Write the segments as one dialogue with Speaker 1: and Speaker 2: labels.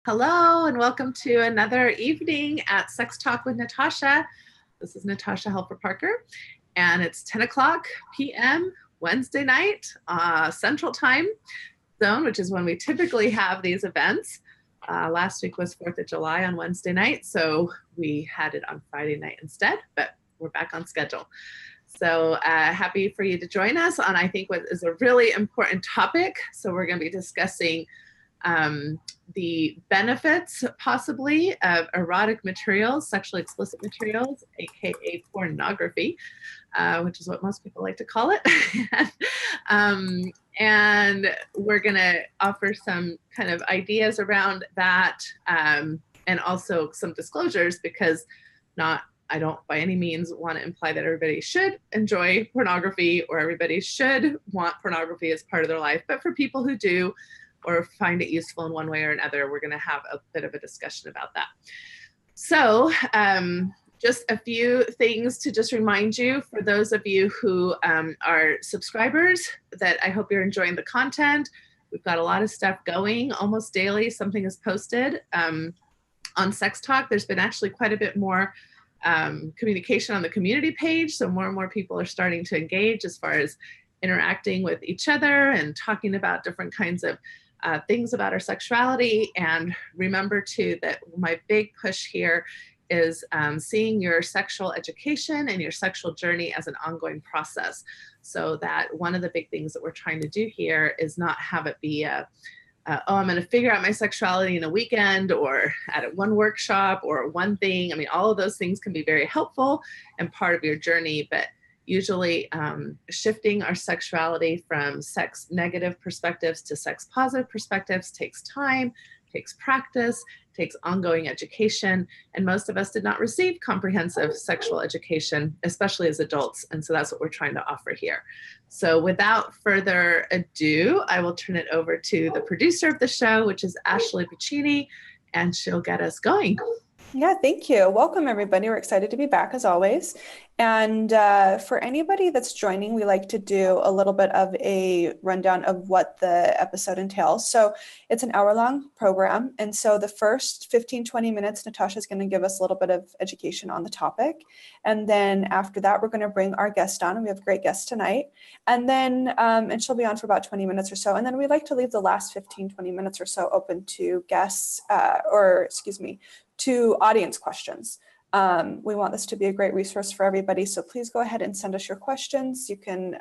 Speaker 1: Hello and welcome to another evening at Sex Talk with Natasha. This is Natasha Helfer Parker and it's 10 o'clock p.m. Wednesday night, Central Time Zone, which is when we typically have these events. Last week was 4th of July on Wednesday night, so we had it on Friday night instead, but we're back on schedule. So happy for you to join us on, I think, what is a really important topic. So we're going to be discussing the benefits possibly of erotic materials, sexually explicit materials, aka pornography, which is what most people like to call it. And we're going to offer some kind of ideas around that, and also some disclosures, because I don't by any means want to imply that everybody should enjoy pornography or everybody should want pornography as part of their life. But for people who do, or find it useful in one way or another, we're going to have a bit of a discussion about that. So just a few things to just remind you, for those of you who are subscribers, that I hope you're enjoying the content. We've got a lot of stuff going almost daily. Something is posted on Sex Talk. There's been actually quite a bit more communication on the community page. So more and more people are starting to engage as far as interacting with each other and talking about different kinds of things about our sexuality. And remember too that my big push here is seeing your sexual education and your sexual journey as an ongoing process. So that one of the big things that we're trying to do here is not have it be oh, I'm going to figure out my sexuality in a weekend or at one workshop or one thing. I mean, all of those things can be very helpful and part of your journey, but usually shifting our sexuality from sex negative perspectives to sex positive perspectives takes time, takes practice, takes ongoing education. And most of us did not receive comprehensive sexual education, especially as adults. And so that's what we're trying to offer here. So without further ado, I will turn it over to the producer of the show, which is Ashley Piccini, and she'll get us going.
Speaker 2: Yeah, thank you. Welcome, everybody. We're excited to be back as always. And for anybody that's joining, we like to do a little bit of a rundown of what the episode entails. So it's an hour-long program. And so the first 15-20 minutes, Natasha's going to give us a little bit of education on the topic. And then after that, we're going to bring our guest on. And we have a great guest tonight. And then, and she'll be on for about 20 minutes or so. And then we like to leave the last 15-20 minutes or so open to guests, to audience questions. We want this to be a great resource for everybody, so please go ahead and send us your questions. You can,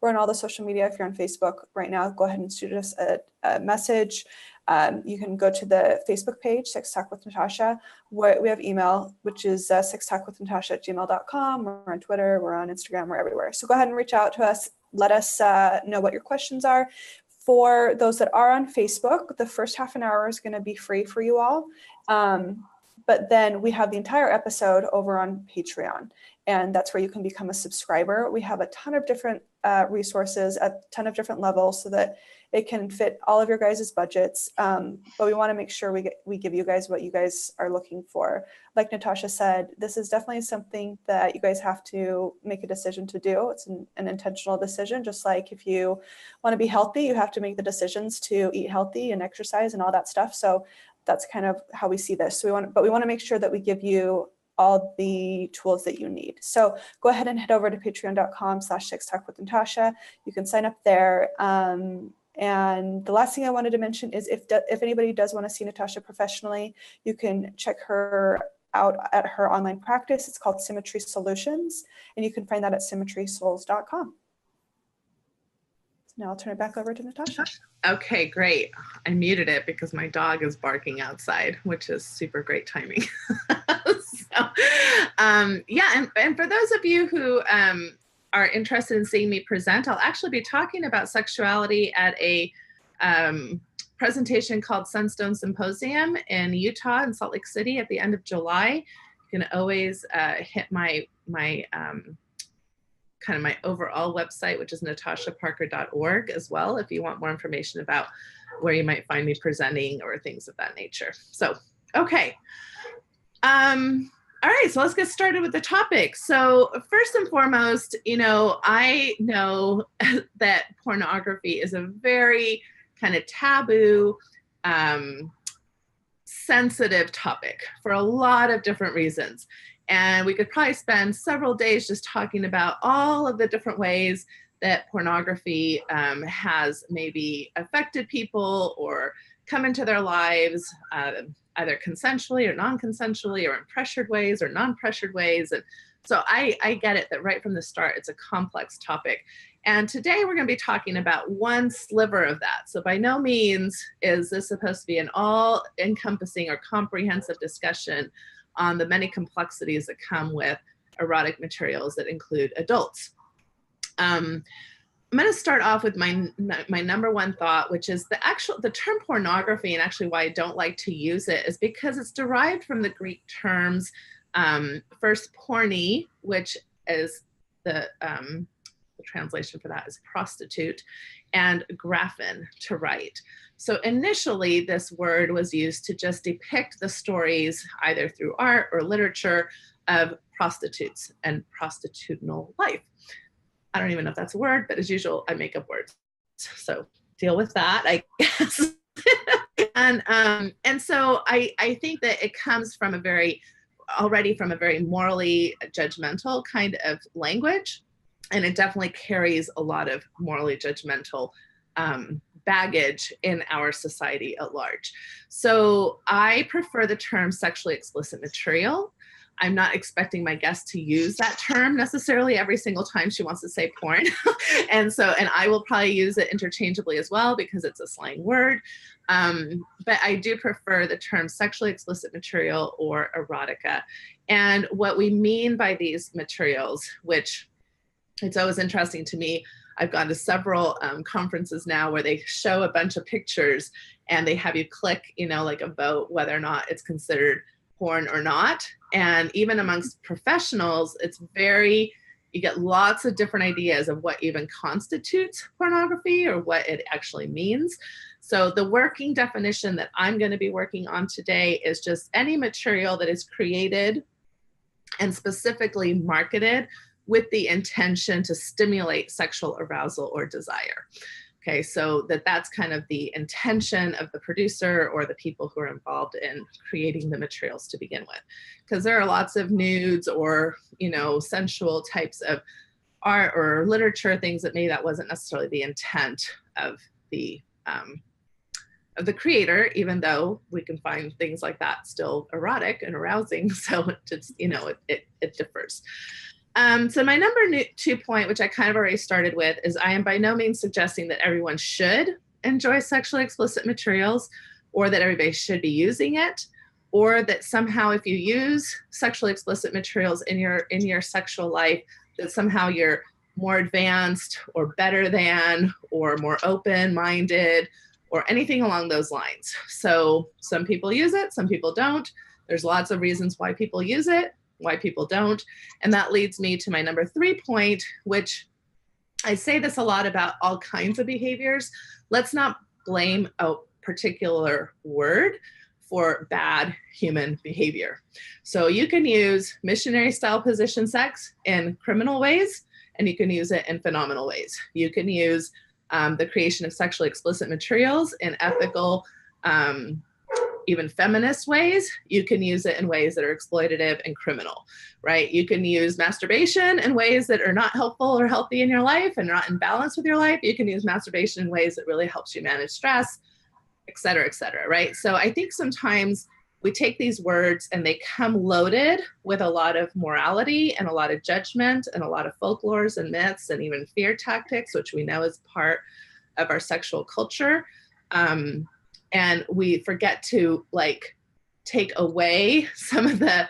Speaker 2: we're on all the social media. If you're on Facebook right now, go ahead and shoot us a message. You can go to the Facebook page, Sex Talk with Natasha. We have email, which is sextalkwithnatasha@gmail.com. We're on Twitter, we're on Instagram, we're everywhere. So go ahead and reach out to us. Let us know what your questions are. For those that are on Facebook, the first half an hour is going to be free for you all. But then we have the entire episode over on Patreon, and that's where you can become a subscriber. We have a ton of different resources at a ton of different levels so that it can fit all of your guys' budgets. But we want to make sure we give you guys what you guys are looking for. Like Natasha said, this is definitely something that you guys have to make a decision to do. It's an intentional decision, just like if you want to be healthy, you have to make the decisions to eat healthy and exercise and all that stuff. So that's kind of how we see this. So we want to make sure that we give you all the tools that you need. So go ahead and head over to patreon.com/sextalkwithnatasha. You can sign up there. And the last thing I wanted to mention is if anybody does want to see Natasha professionally, you can check her out at her online practice. It's called Symmetry Solutions, and you can find that at symmetrysouls.com. Now I'll turn it back over to Natasha.
Speaker 1: Okay, great. I muted it because my dog is barking outside, which is super great timing. So, yeah, and for those of you who are interested in seeing me present, I'll actually be talking about sexuality at a presentation called Sunstone Symposium in Utah and Salt Lake City at the end of July. You can always hit my overall website, which is natashaparker.org as well, if you want more information about where you might find me presenting or things of that nature. So, okay. All right, so let's get started with the topic. So first and foremost, I know that pornography is a very kind of taboo sensitive topic for a lot of different reasons. And we could probably spend several days just talking about all of the different ways that pornography has maybe affected people or come into their lives, either consensually or non-consensually, or in pressured ways or non-pressured ways. And so I get it that right from the start, it's a complex topic. And today we're going to be talking about one sliver of that. So by no means is this supposed to be an all-encompassing or comprehensive discussion on the many complexities that come with erotic materials that include adults. I'm going to start off with my number one thought, which is the term pornography, and actually why I don't like to use it is because it's derived from the Greek terms, first porne, which is the translation for that is prostitute, and graphen, to write. So initially this word was used to just depict the stories either through art or literature of prostitutes and prostitutional life. I don't even know if that's a word, but as usual, I make up words. So deal with that, I guess. And so I think that it comes from already from a very morally judgmental kind of language. And it definitely carries a lot of morally judgmental baggage in our society at large. So I prefer the term sexually explicit material. I'm not expecting my guest to use that term necessarily every single time she wants to say porn. and I will probably use it interchangeably as well because it's a slang word. But I do prefer the term sexually explicit material or erotica. And what we mean by these materials, which it's always interesting to me, I've gone to several conferences now where they show a bunch of pictures and they have you click, like a vote whether or not it's considered porn or not. And even amongst professionals, you get lots of different ideas of what even constitutes pornography or what it actually means. So the working definition that I'm going to be working on today is just any material that is created and specifically marketed with the intention to stimulate sexual arousal or desire. Okay, so that's kind of the intention of the producer or the people who are involved in creating the materials to begin with. Because there are lots of nudes or, sensual types of art or literature, things that maybe that wasn't necessarily the intent of the creator, even though we can find things like that still erotic and arousing. So it just, it differs. So my number 2 point, which I kind of already started with, is I am by no means suggesting that everyone should enjoy sexually explicit materials or that everybody should be using it, or that somehow if you use sexually explicit materials in your sexual life, that somehow you're more advanced or better than or more open-minded or anything along those lines. So some people use it, some people don't. There's lots of reasons why people use it, why people don't. And that leads me to my number 3 point, which I say this a lot about all kinds of behaviors. Let's not blame a particular word for bad human behavior. So you can use missionary style position sex in criminal ways, and you can use it in phenomenal ways. You can use the creation of sexually explicit materials in ethical, even feminist ways. You can use it in ways that are exploitative and criminal, right? You can use masturbation in ways that are not helpful or healthy in your life and not in balance with your life. You can use masturbation in ways that really helps you manage stress, et cetera, right? So I think sometimes we take these words and they come loaded with a lot of morality and a lot of judgment and a lot of folklores and myths and even fear tactics, which we know is part of our sexual culture. And we forget to take away some of the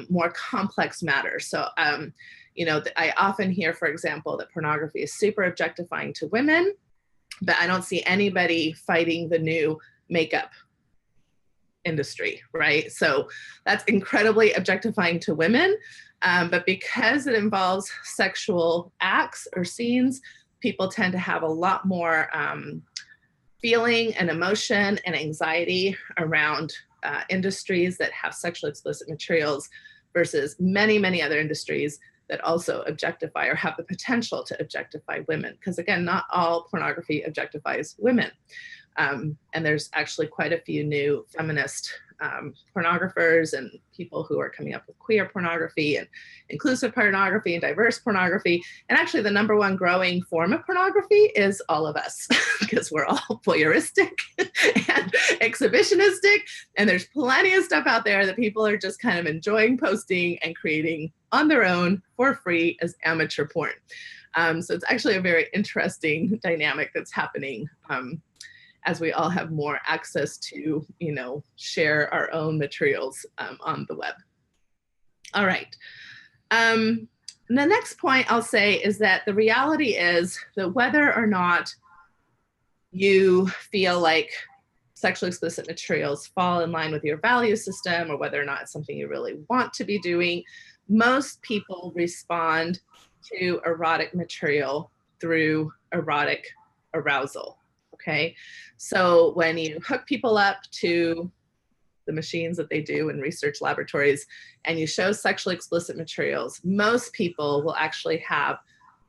Speaker 1: more complex matters. So, I often hear, for example, that pornography is super objectifying to women, but I don't see anybody fighting the new makeup industry, right? So that's incredibly objectifying to women, but because it involves sexual acts or scenes, people tend to have a lot more feeling and emotion and anxiety around industries that have sexually explicit materials versus many, many other industries that also objectify or have the potential to objectify women. Because again, not all pornography objectifies women. And there's actually quite a few new feminist pornographers and people who are coming up with queer pornography and inclusive pornography and diverse pornography. And actually the #1 growing form of pornography is all of us, because we're all voyeuristic and exhibitionistic. And there's plenty of stuff out there that people are just kind of enjoying posting and creating on their own for free as amateur porn. So it's actually a very interesting dynamic that's happening as we all have more access to, share our own materials on the web. All right. The next point I'll say is that the reality is that whether or not you feel like sexually explicit materials fall in line with your value system, or whether or not it's something you really want to be doing, most people respond to erotic material through erotic arousal. Okay, so when you hook people up to the machines that they do in research laboratories and you show sexually explicit materials, most people will actually have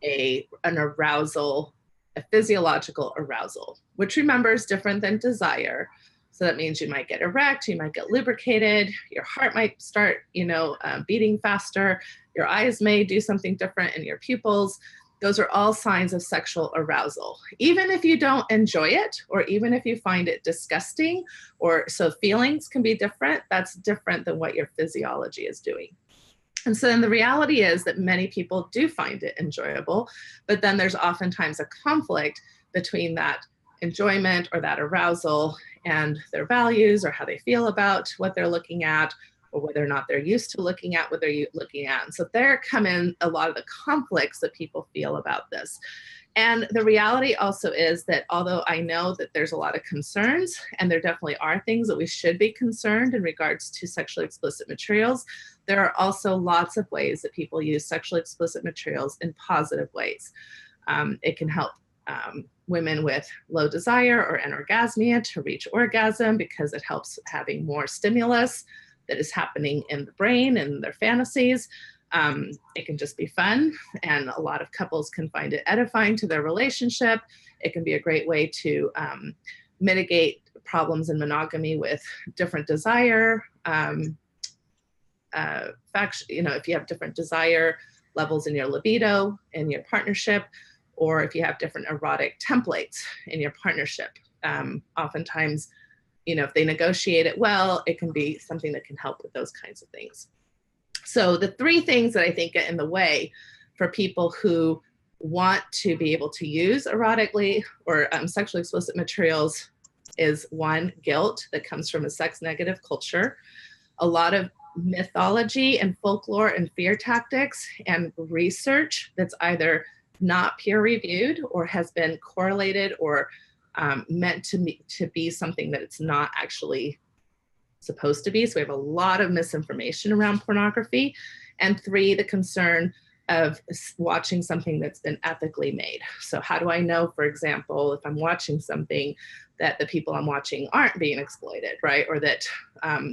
Speaker 1: an arousal, a physiological arousal, which, remember, is different than desire. So that means you might get erect, you might get lubricated, your heart might start, beating faster, your eyes may do something different in your pupils. Those are all signs of sexual arousal. Even if you don't enjoy it, or even if you find it disgusting, so feelings can be different, that's different than what your physiology is doing. And so then the reality is that many people do find it enjoyable, but then there's oftentimes a conflict between that enjoyment or that arousal and their values or how they feel about what they're looking at, or whether or not they're used to looking at what they're looking at. And so there come in a lot of the conflicts that people feel about this. And the reality also is that although I know that there's a lot of concerns, and there definitely are things that we should be concerned in regards to sexually explicit materials, there are also lots of ways that people use sexually explicit materials in positive ways. It can help women with low desire or anorgasmia to reach orgasm, because it helps having more stimulus that is happening in the brain and their fantasies. It can just be fun, and a lot of couples can find it edifying to their relationship. It can be a great way to mitigate problems in monogamy with different desire. If you have different desire levels in your libido, in your partnership, or if you have different erotic templates in your partnership. Oftentimes, if they negotiate it well, it can be something that can help with those kinds of things. So the 3 things that I think get in the way for people who want to be able to use erotically or sexually explicit materials is 1, guilt that comes from a sex negative culture, a lot of mythology and folklore and fear tactics and research that's either not peer reviewed or has been correlated or meant to be something that it's not actually supposed to be. So we have a lot of misinformation around pornography. And 3, the concern of watching something that's been ethically made. So how do I know, for example, if I'm watching something, that the people I'm watching aren't being exploited, right? Or that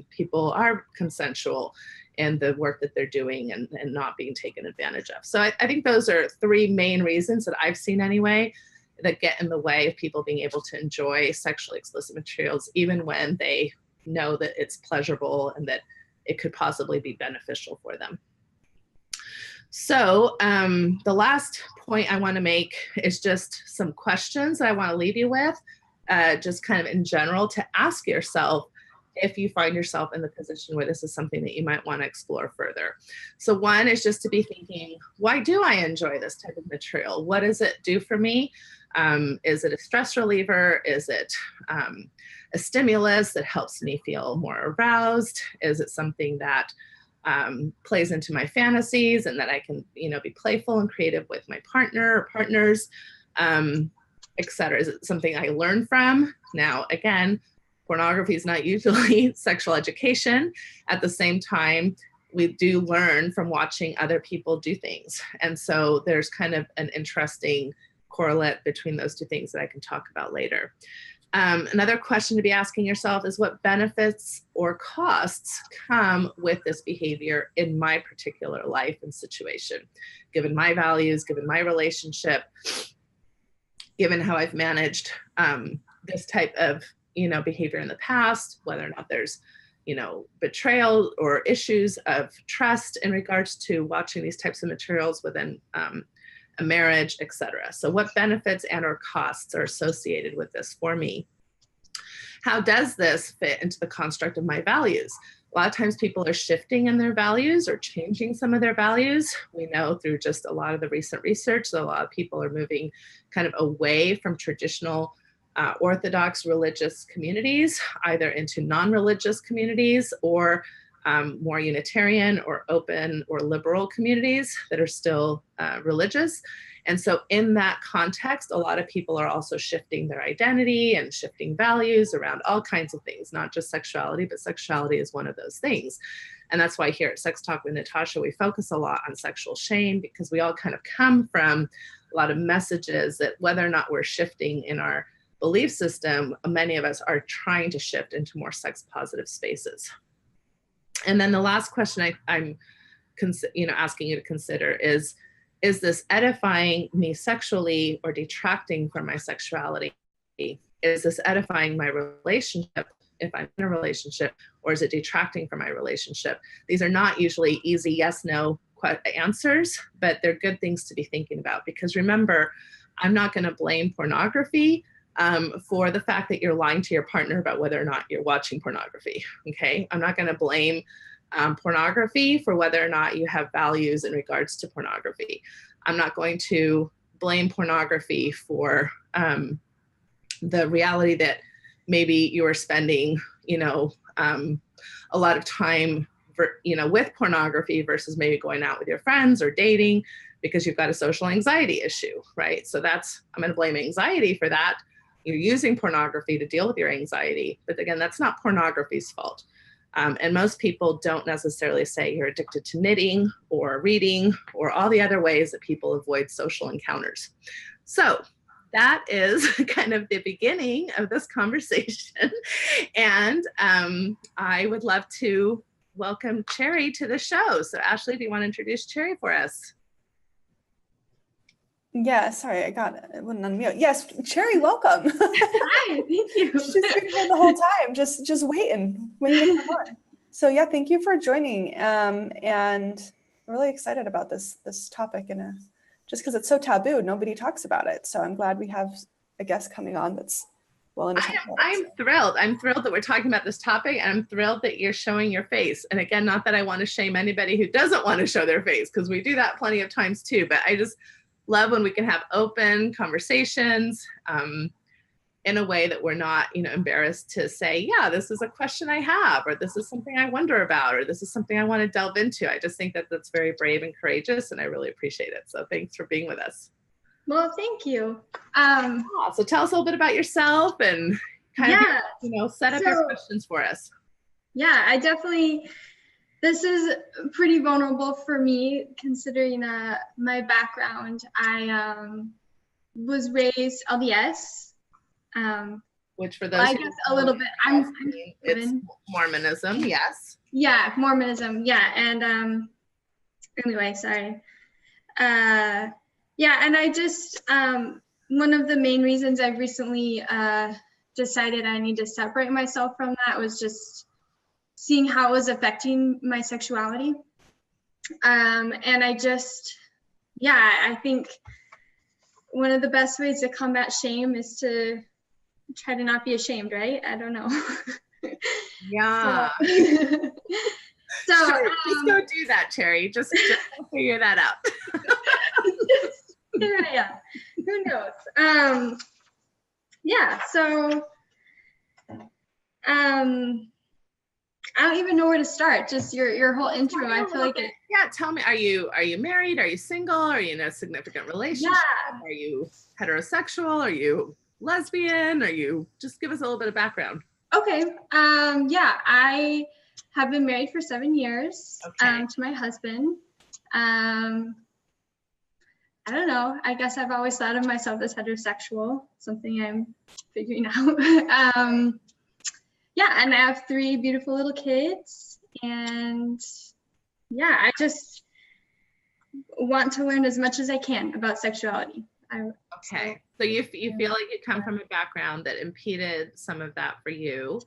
Speaker 1: people are consensual in the work that they're doing and not being taken advantage of. So I think those are 3 main reasons that I've seen anyway that get in the way of people being able to enjoy sexually explicit materials, even when they know that it's pleasurable and that it could possibly be beneficial for them. So the last point I want to make is just some questions that I want to leave you with, just kind of in general, to ask yourself if you find yourself in the position where this is something that you might want to explore further. So 1 is just to be thinking, why do I enjoy this type of material? What does it do for me? Is it a stress reliever? Is it a stimulus that helps me feel more aroused? Is it something that plays into my fantasies and that I can, be playful and creative with my partner or partners, etc.? Is it something I learn from? Now, again, pornography is not usually sexual education. At the same time, we do learn from watching other people do things. And so there's kind of an interesting correlate between those 2 things that I can talk about later. Another question to be asking yourself is what benefits or costs come with this behavior in my particular life and situation, given my values, given my relationship, given how I've managed this type of, behavior in the past, whether or not there's, betrayal or issues of trust in regards to watching these types of materials within a marriage, etc. So what benefits and or costs are associated with this for me? How does this fit into the construct of my values? A lot of times people are shifting in their values or changing some of their values. We know through just a lot of the recent research that a lot of people are moving kind of away from traditional Orthodox religious communities, either into non-religious communities or more Unitarian or open or liberal communities that are still religious. And so in that context, a lot of people are also shifting their identity and shifting values around all kinds of things, not just sexuality, but sexuality is one of those things. And that's why here at Sex Talk with Natasha, we focus a lot on sexual shame, because we all kind of come from a lot of messages that whether or not we're shifting in our belief system, many of us are trying to shift into more sex positive spaces. And then the last question I'm asking you to consider is this edifying me sexually or detracting from my sexuality? Is this edifying my relationship if I'm in a relationship, or is it detracting from my relationship? These are not usually easy yes, no answers, but they're good things to be thinking about, because remember, I'm not going to blame pornography for the fact that you're lying to your partner about whether or not you're watching pornography, okay? I'm not going to blame pornography for whether or not you have values in regards to pornography. I'm not going to blame pornography for the reality that maybe you are spending, a lot of time, with pornography versus maybe going out with your friends or dating because you've got a social anxiety issue, right? So I'm going to blame anxiety for that. You're using pornography to deal with your anxiety. But again, that's not pornography's fault. And most people don't necessarily say you're addicted to knitting or reading or all the other ways that people avoid social encounters. So that is kind of the beginning of this conversation. And I would love to welcome Cherry to the show. So Ashley, do you want to introduce Cherry for us?
Speaker 2: Yeah, sorry, I wouldn't unmute. Yes, Cherry, welcome.
Speaker 3: Hi, thank you.
Speaker 2: She's been here the whole time, just waiting to come on. So yeah, thank you for joining. And I'm really excited about this topic, and just because it's so taboo, nobody talks about it. So I'm glad we have a guest coming on that's willing to talk about it.
Speaker 1: I'm thrilled. I'm thrilled that we're talking about this topic, and I'm thrilled that you're showing your face. And again, not that I want to shame anybody who doesn't want to show their face, because we do that plenty of times too, but I just love when we can have open conversations in a way that we're not, embarrassed to say, yeah, this is a question I have, or this is something I wonder about, or this is something I want to delve into. I just think that that's very brave and courageous, and I really appreciate it. So thanks for being with us.
Speaker 3: Well, thank you.
Speaker 1: So tell us a little bit about yourself and kind of, set up your questions for us.
Speaker 3: Yeah, this is pretty vulnerable for me, considering my background. I was raised LDS.
Speaker 1: Which for those
Speaker 3: I guess a little bit.
Speaker 1: It's Mormonism, yes.
Speaker 3: Yeah, Mormonism, yeah. And anyway, sorry. Yeah, and I just, one of the main reasons I've recently decided I need to separate myself from that was just seeing how it was affecting my sexuality. And I think one of the best ways to combat shame is to try to not be ashamed, right? I don't know.
Speaker 1: Yeah.
Speaker 3: So
Speaker 1: sure, just go do that, Cherry. Just figure that out.
Speaker 3: Here I am. Who knows? Yeah. So I don't even know where to start. Just your whole intro. I feel like it.
Speaker 1: Yeah. Tell me, are you married? Are you single? Are you in a significant relationship?
Speaker 3: Yeah.
Speaker 1: Are you heterosexual? Are you lesbian? Just give us a little bit of background.
Speaker 3: Okay. Yeah, I have been married for 7 years to my husband. I don't know. I guess I've always thought of myself as heterosexual, something I'm figuring out. Yeah, and I have 3 beautiful little kids, and yeah, I just want to learn as much as I can about sexuality.
Speaker 1: Okay, so you feel like you come from a background that impeded some of that for you.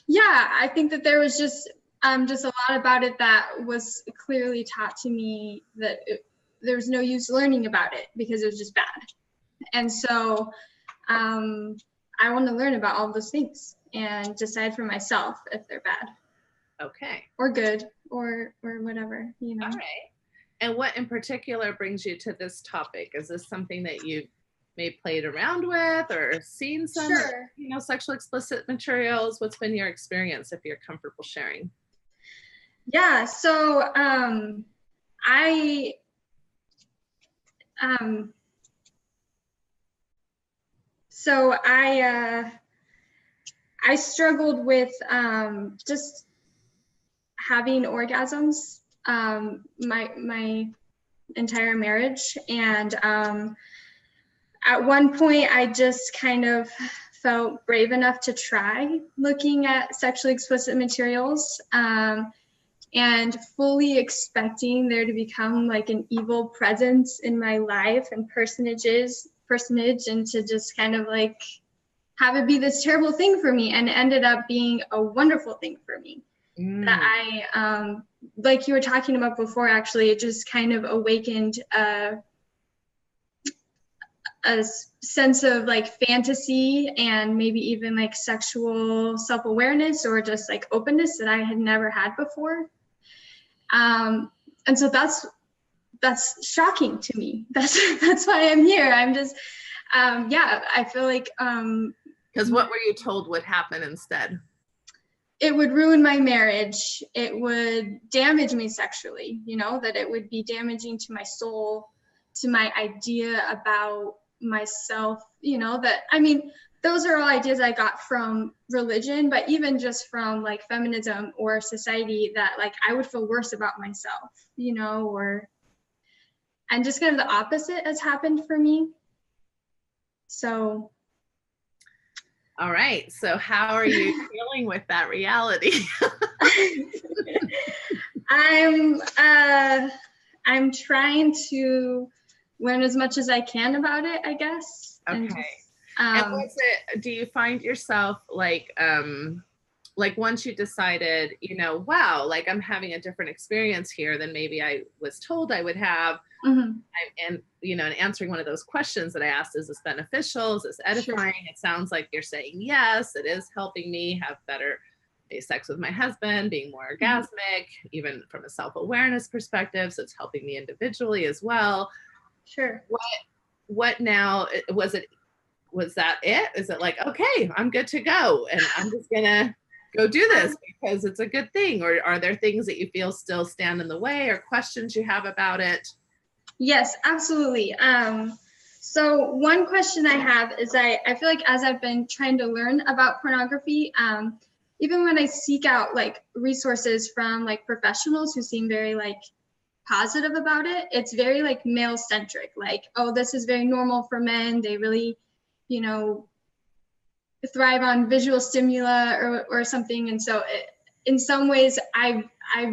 Speaker 3: Yeah, I think that there was just a lot about it that was clearly taught to me that there was no use learning about it because it was just bad. And so I want to learn about all those things and decide for myself if they're bad.
Speaker 1: Okay.
Speaker 3: Or good, or whatever, you know.
Speaker 1: All right. And what in particular brings you to this topic? Is this something that you've maybe played around with or seen some,
Speaker 3: Sure.
Speaker 1: you know, sexually explicit materials? What's been your experience, if you're comfortable sharing?
Speaker 3: Yeah, so I struggled with just having orgasms my entire marriage, and at one point I just kind of felt brave enough to try looking at sexually explicit materials, and fully expecting there to become like an evil presence in my life and personage, and to just kind of like have it be this terrible thing for me, and it ended up being a wonderful thing for me. That I, like you were talking about before, actually, it just kind of awakened a sense of like fantasy and maybe even like sexual self-awareness or just like openness that I had never had before. And so that's shocking to me. That's why I'm here. I'm just, yeah, I feel like.
Speaker 1: Because what were you told would happen instead?
Speaker 3: It would ruin my marriage. It would damage me sexually, you know, that it would be damaging to my soul, to my idea about myself, you know, that, I mean, those are all ideas I got from religion, but even just from like feminism or society, that like I would feel worse about myself, you know, and just kind of the opposite has happened for me. So.
Speaker 1: All right. So how are you dealing with that reality?
Speaker 3: I'm trying to learn as much as I can about it, I guess.
Speaker 1: Okay. And what's it, do you find yourself like once you decided, you know, wow, like I'm having a different experience here than maybe I was told I would have.
Speaker 3: Mm-hmm.
Speaker 1: And, you know, and answering one of those questions that I asked, is this beneficial? Is this edifying? Sure. It sounds like you're saying, yes, it is helping me have better sex with my husband, being more orgasmic, even from a self-awareness perspective. So it's helping me individually as well.
Speaker 3: Sure.
Speaker 1: What now, was that it? Is it like, okay, I'm good to go and I'm just gonna go do this because it's a good thing? Or are there things that you feel still stand in the way or questions you have about it?
Speaker 3: Yes, absolutely. So one question I have is I feel like as I've been trying to learn about pornography, even when I seek out like resources from like professionals who seem very like positive about it, it's very like male centric, like, oh, this is very normal for men. They really, you know, thrive on visual stimuli or something. And so in some ways I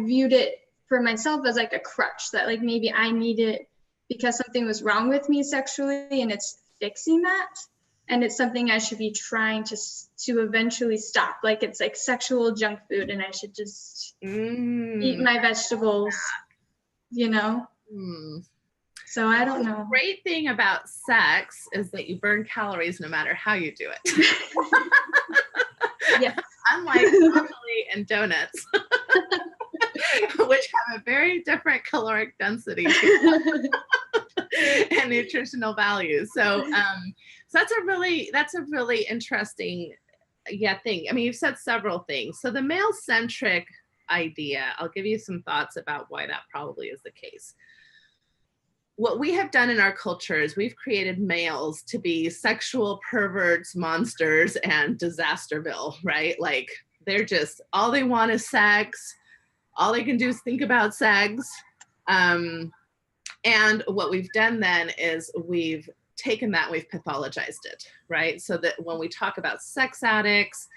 Speaker 3: viewed it for myself as like a crutch, that like maybe I need it because something was wrong with me sexually and it's fixing that. And it's something I should be trying to eventually stop. Like it's like sexual junk food and I should just eat my vegetables, you know? So I don't know.
Speaker 1: The great thing about sex is that you burn calories no matter how you do it.
Speaker 3: Yes. Unlike
Speaker 1: broccoli and donuts, which have a very different caloric density and nutritional value. So that's a really interesting thing. I mean, you've said several things. So the male-centric idea, I'll give you some thoughts about why that probably is the case. What we have done in our culture is we've created males to be sexual perverts, monsters, and Disasterville, right? Like they're just, all they want is sex. All they can do is think about sex. And what we've done then is we've taken that, we've pathologized it, right? So that when we talk about sex addicts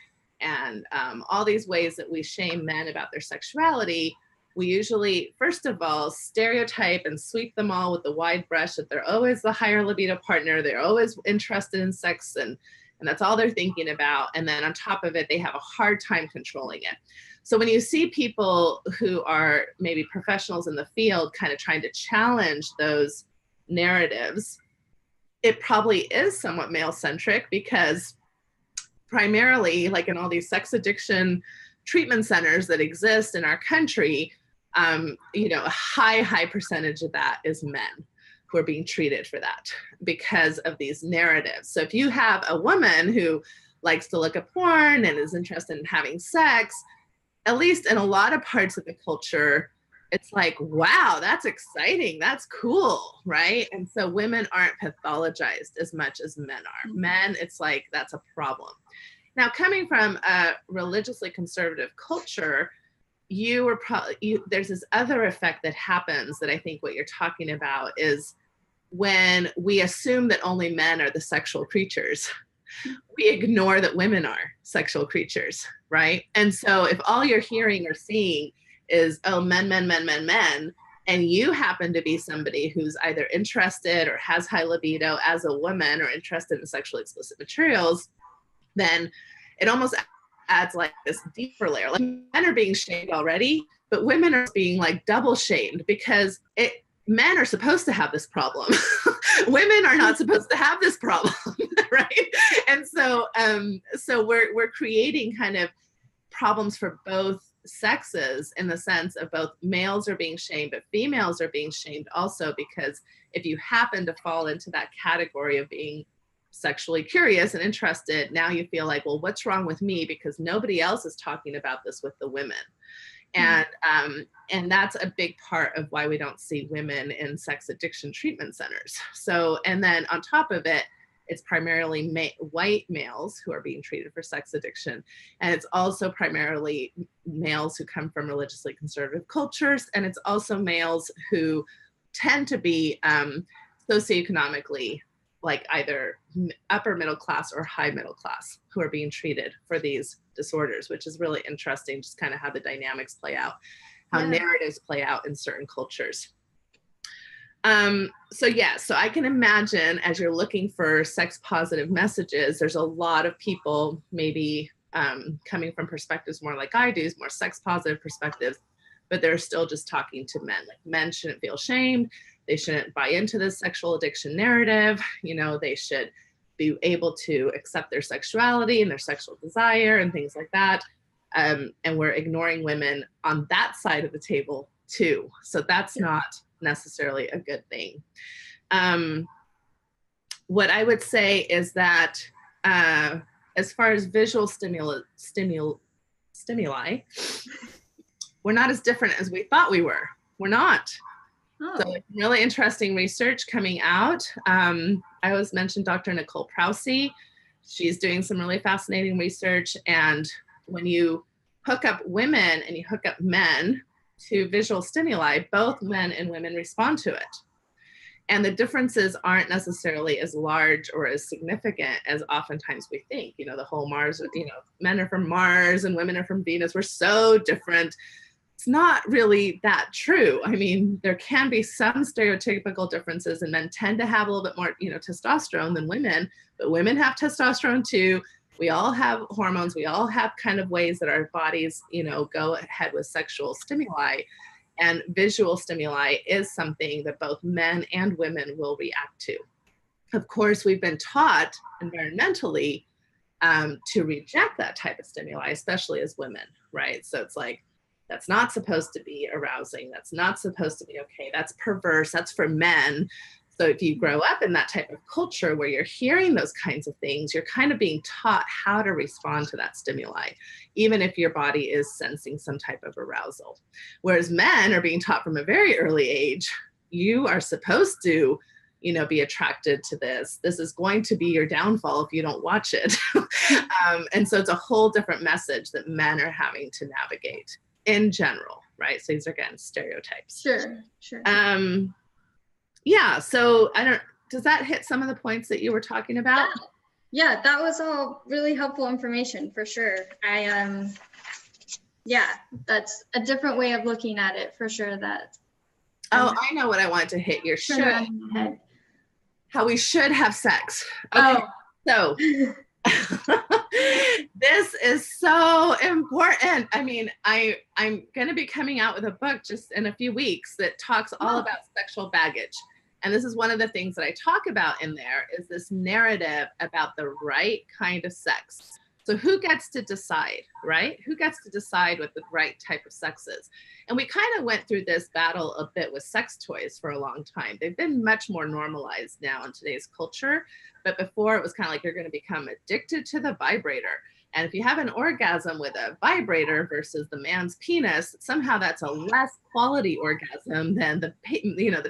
Speaker 1: and all these ways that we shame men about their sexuality, we usually, first of all, stereotype and sweep them all with the wide brush that they're always the higher libido partner, they're always interested in sex, and that's all they're thinking about. And then on top of it, they have a hard time controlling it. So when you see people who are maybe professionals in the field kind of trying to challenge those narratives, it probably is somewhat male-centric, because primarily, like in all these sex addiction treatment centers that exist in our country, you know, a high percentage of that is men who are being treated for that because of these narratives. So if you have a woman who likes to look at porn and is interested in having sex, at least in a lot of parts of the culture, it's like, wow, that's exciting, that's cool, right? And so women aren't pathologized as much as men are. Men, it's like, that's a problem. Now, coming from a religiously conservative culture, there's this other effect that happens that I think what you're talking about is when we assume that only men are the sexual creatures, we ignore that women are sexual creatures, right? And so if all you're hearing or seeing is, oh, men, and you happen to be somebody who's either interested or has high libido as a woman or interested in sexually explicit materials, then it almost adds like this deeper layer. Like, men are being shamed already, but women are being like double shamed because men are supposed to have this problem. Women are not supposed to have this problem, right? And so, so we're creating kind of problems for both sexes, in the sense of both males are being shamed, but females are being shamed also, because if you happen to fall into that category of being sexually curious and interested, now you feel like, well, what's wrong with me, because nobody else is talking about this with the women. And that's a big part of why we don't see women in sex addiction treatment centers. So, and then on top of it, it's primarily white males who are being treated for sex addiction. And it's also primarily males who come from religiously conservative cultures. And it's also males who tend to be socioeconomically like either upper middle class or high middle class who are being treated for these disorders, which is really interesting, just kind of how the dynamics play out, how narratives play out in certain cultures. So I can imagine as you're looking for sex positive messages, there's a lot of people maybe coming from perspectives more like I do, more sex positive perspectives, but they're still just talking to men. Like, men shouldn't feel shamed. They shouldn't buy into this sexual addiction narrative. You know, they should be able to accept their sexuality and their sexual desire and things like that. And we're ignoring women on that side of the table too. So that's not necessarily a good thing. What I would say is that as far as visual stimuli, we're not as different as we thought we were. We're not. Oh. So really interesting research coming out. I always mention Dr. Nicole Prousey. She's doing some really fascinating research. And when you hook up women and you hook up men to visual stimuli, both men and women respond to it. And the differences aren't necessarily as large or as significant as oftentimes we think. You know, the whole Mars, you know, men are from Mars and women are from Venus. We're so different. It's not really that true. I mean, there can be some stereotypical differences, and men tend to have a little bit more, you know, testosterone than women, but women have testosterone too. We all have hormones. We all have kind of ways that our bodies, you know, go ahead with sexual stimuli, and visual stimuli is something that both men and women will react to. Of course, we've been taught environmentally to reject that type of stimuli, especially as women, right? So it's like, that's not supposed to be arousing. That's not supposed to be okay. That's perverse. That's for men. So if you grow up in that type of culture where you're hearing those kinds of things, you're kind of being taught how to respond to that stimuli, even if your body is sensing some type of arousal. Whereas men are being taught from a very early age, you are supposed to, you know, be attracted to this. This is going to be your downfall if you don't watch it. And so it's a whole different message that men are having to navigate in general, right? So these are, again, stereotypes.
Speaker 3: Sure.
Speaker 1: Yeah. So does that hit some of the points that you were talking about?
Speaker 3: Yeah, that was all really helpful information for sure. Yeah, that's a different way of looking at it for sure.
Speaker 1: Oh, I know what I want to hit your should. How we should have sex. Okay. So this is so important. I mean, I'm going to be coming out with a book just in a few weeks that talks all about sexual baggage. And this is one of the things that I talk about in there is this narrative about the right kind of sex. So who gets to decide, right? Who gets to decide what the right type of sex is? And we kind of went through this battle a bit with sex toys for a long time. They've been much more normalized now in today's culture. But before it was kind of like you're going to become addicted to the vibrator. And if you have an orgasm with a vibrator versus the man's penis, somehow that's a less quality orgasm than the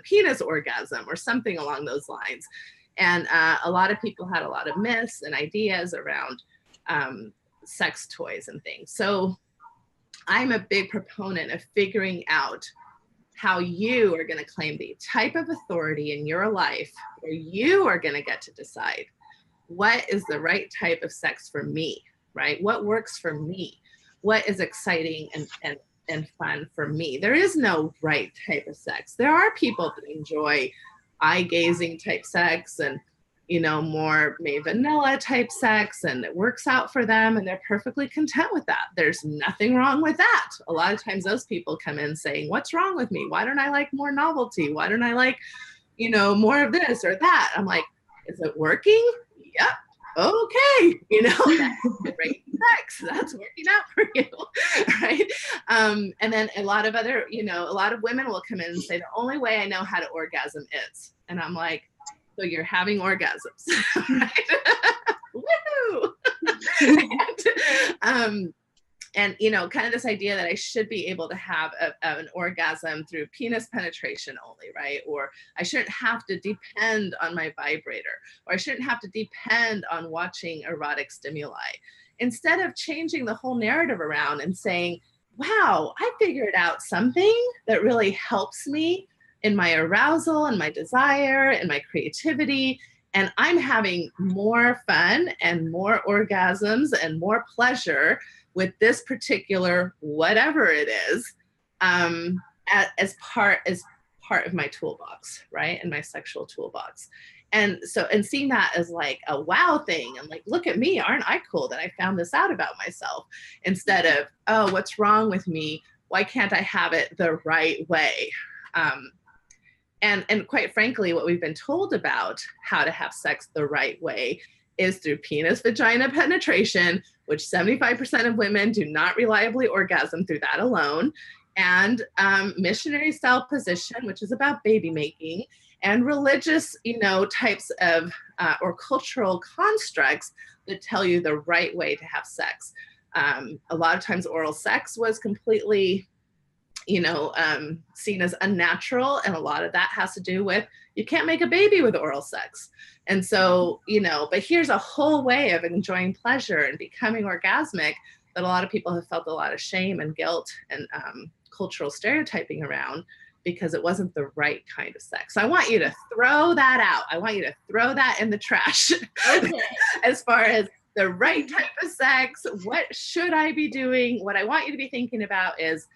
Speaker 1: penis orgasm or something along those lines. And a lot of people had a lot of myths and ideas around sex toys and things. So I'm a big proponent of figuring out how you are going to claim the type of authority in your life where you are going to get to decide what is the right type of sex for me, right? What works for me? What is exciting and fun for me? There is no right type of sex. There are people that enjoy eye-gazing type sex and more maybe vanilla type sex, and it works out for them and they're perfectly content with that. There's nothing wrong with that. A lot of times those people come in saying, what's wrong with me? Why don't I like more novelty? Why don't I like, more of this or that? I'm like, is it working? Yep. Okay. That's great sex. That's working out for you. Right. And then a lot of other, a lot of women will come in and say, the only way I know how to orgasm is, and I'm like, so you're having orgasms, right? Woo! And kind of this idea that I should be able to have an orgasm through penis penetration only, right? Or I shouldn't have to depend on my vibrator, or I shouldn't have to depend on watching erotic stimuli. Instead of changing the whole narrative around and saying, wow, I figured out something that really helps me in my arousal and my desire and my creativity. And I'm having more fun and more orgasms and more pleasure with this particular whatever it is as part of my toolbox, right? And my sexual toolbox. And seeing that as like a wow thing and like, look at me, aren't I cool that I found this out about myself? Instead of, oh, what's wrong with me? Why can't I have it the right way? And quite frankly, what we've been told about how to have sex the right way is through penis vagina penetration, which 75% of women do not reliably orgasm through that alone, and missionary style position, which is about baby making, and religious, types of or cultural constructs that tell you the right way to have sex. A lot of times oral sex was completely seen as unnatural. And a lot of that has to do with you can't make a baby with oral sex. And so, but here's a whole way of enjoying pleasure and becoming orgasmic that a lot of people have felt a lot of shame and guilt and cultural stereotyping around because it wasn't the right kind of sex. So I want you to throw that out. I want you to throw that in the trash. Okay. As far as the right type of sex, what should I be doing? What I want you to be thinking about is,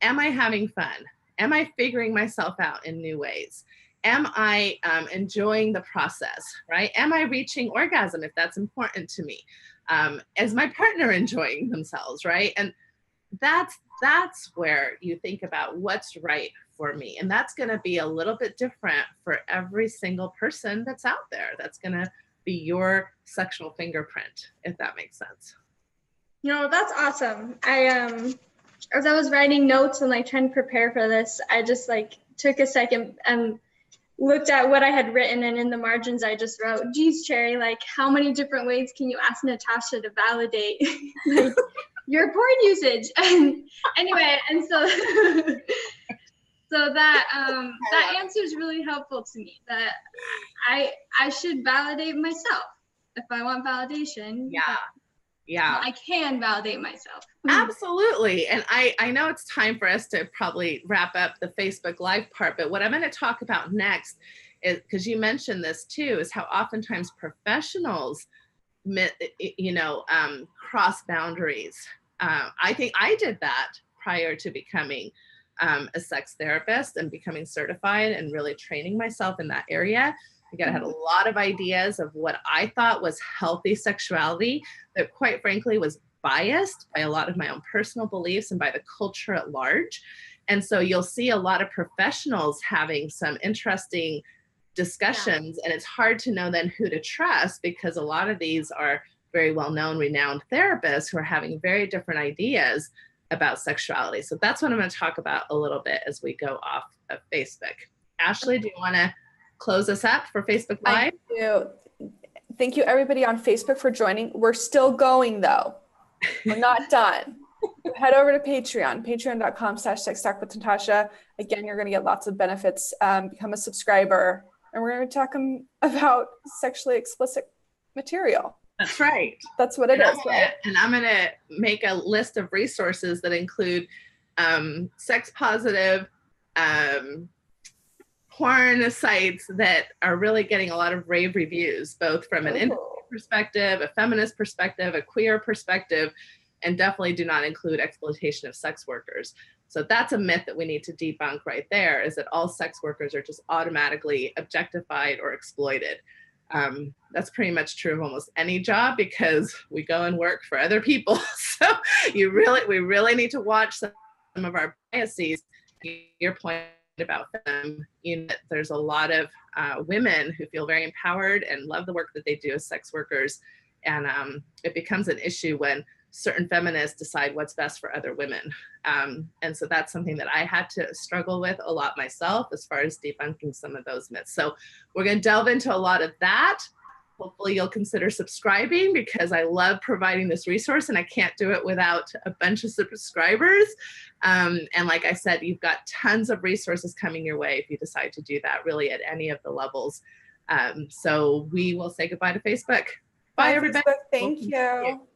Speaker 1: am I having fun? Am I figuring myself out in new ways? Am I enjoying the process, right? Am I reaching orgasm if that's important to me? Is my partner enjoying themselves, right? And that's where you think about what's right for me. And that's going to be a little bit different for every single person that's out there. That's going to be your sexual fingerprint, if that makes sense.
Speaker 3: That's awesome. As I was writing notes and like trying to prepare for this, I just like took a second and looked at what I had written, and in the margins I just wrote, geez, Cherry, like how many different ways can you ask Natasha to validate like, your porn usage? And anyway, and so that answer is really helpful to me, that I should validate myself if I want validation.
Speaker 1: Yeah. Yeah.
Speaker 3: I can validate myself.
Speaker 1: Absolutely. And I know it's time for us to probably wrap up the Facebook Live part, but what I'm going to talk about next is, because you mentioned this too, is how oftentimes professionals, cross boundaries. I think I did that prior to becoming a sex therapist and becoming certified and really training myself in that area. I had a lot of ideas of what I thought was healthy sexuality that quite frankly was biased by a lot of my own personal beliefs and by the culture at large. And so you'll see a lot of professionals having some interesting discussions, and it's hard to know then who to trust, because a lot of these are very well-known, renowned therapists who are having very different ideas about sexuality. So that's what I'm going to talk about a little bit as we go off of Facebook. Ashley, do you want to close us up for Facebook Live?
Speaker 2: I do. Thank you everybody on Facebook for joining. We're still going though. We're not done. Head over to Patreon, patreon.com/sextalk with Natasha. Again, you're going to get lots of benefits. Become a subscriber, and we're going to talk about sexually explicit material.
Speaker 1: That's right.
Speaker 2: That's what it is. Right?
Speaker 1: And I'm going to make a list of resources that include sex positive porn sites that are really getting a lot of rave reviews, both from an industry perspective, a feminist perspective, a queer perspective, and definitely do not include exploitation of sex workers. So that's a myth that we need to debunk right there, is that all sex workers are just automatically objectified or exploited. That's pretty much true of almost any job, because we go and work for other people. So we really need to watch some of our biases. Your point about them, there's a lot of women who feel very empowered and love the work that they do as sex workers. And it becomes an issue when certain feminists decide what's best for other women. And so that's something that I had to struggle with a lot myself, as far as debunking some of those myths. So we're going to delve into a lot of that. Hopefully you'll consider subscribing, because I love providing this resource and I can't do it without a bunch of subscribers. And like I said, you've got tons of resources coming your way if you decide to do that, really at any of the levels. So we will say goodbye to Facebook. Bye, everybody.
Speaker 2: Facebook. Thank you.